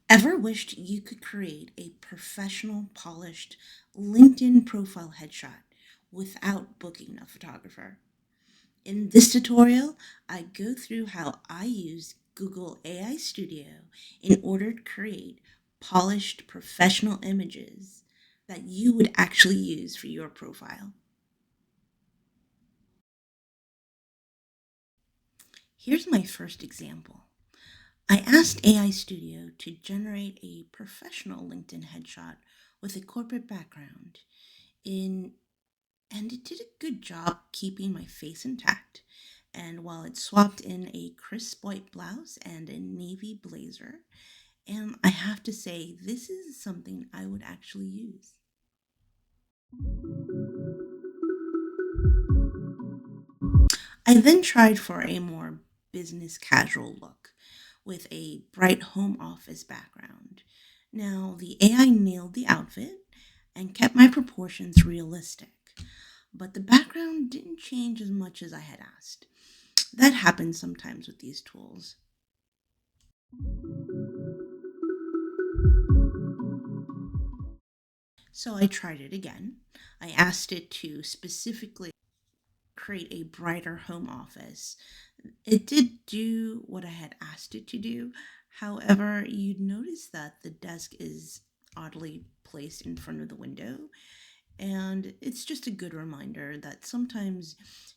Ever wished you could create a professional, polished LinkedIn profile headshot without booking a photographer? In this tutorial, I go through how I use Google AI Studio in order to create polished professional images that you would actually use for your profile. Here's my first example. I asked AI Studio to generate a professional LinkedIn headshot with a corporate background in and it did a good job keeping my face intact. And while it swapped in a crisp white blouse and a navy blazer, and I have to say, this is something I would actually use. I then tried for a more business casual look with a bright home office background. Now, the AI nailed the outfit and kept my proportions realistic, but the background didn't change as much as I had asked. That happens sometimes with these tools. So I tried it again. I asked it to specifically create a brighter home office. It did do what I had asked it to do. However, you'd notice that the desk is oddly placed in front of the window. And it's just a good reminder that sometimes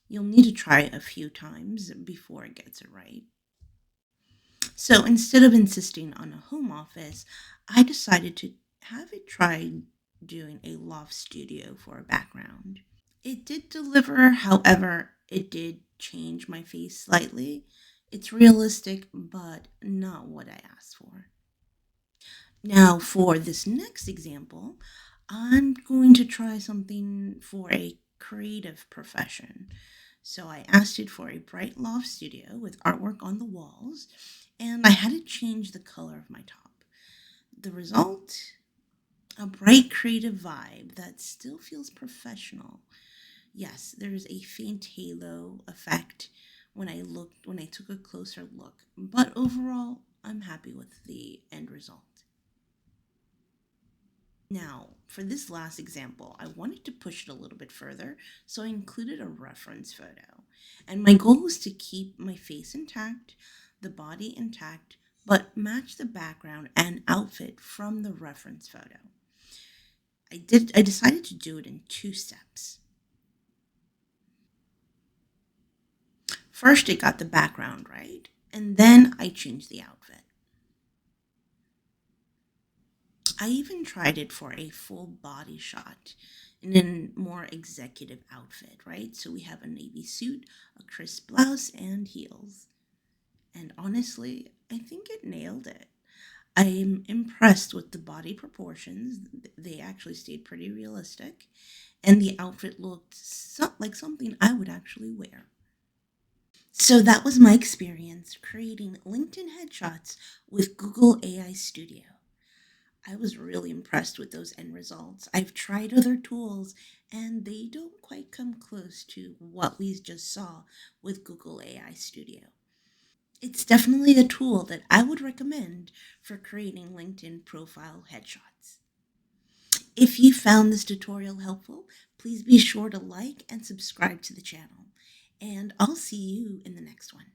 you'll need to try it a few times before it gets it right. So instead of insisting on a home office, I decided to have it try doing a loft studio for a background. It did deliver, however, it did change my face slightly. It's realistic, but not what I asked for. Now, for this next example, I'm going to try something for a creative profession. So I asked it for a bright loft studio with artwork on the walls, and I had to change the color of my top. The result? A bright creative vibe that still feels professional. Yes, there's a faint halo effect when I took a closer look, but overall, I'm happy with the end result. Now, for this last example, I wanted to push it a little bit further, so I included a reference photo. And my goal was to keep my face intact, the body intact, but match the background and outfit from the reference photo. I decided to do it in two steps. First, it got the background right, and then I changed the outfit. I even tried it for a full body shot in a more executive outfit, right? So we have a navy suit, a crisp blouse, and heels. And honestly, I think it nailed it. I'm impressed with the body proportions. They actually stayed pretty realistic, and the outfit looked like something I would actually wear. So that was my experience creating LinkedIn headshots with Google AI Studio. I was really impressed with those end results. I've tried other tools and they don't quite come close to what we just saw with Google AI Studio. It's definitely a tool that I would recommend for creating LinkedIn profile headshots. If you found this tutorial helpful, please be sure to like and subscribe to the channel. And I'll see you in the next one.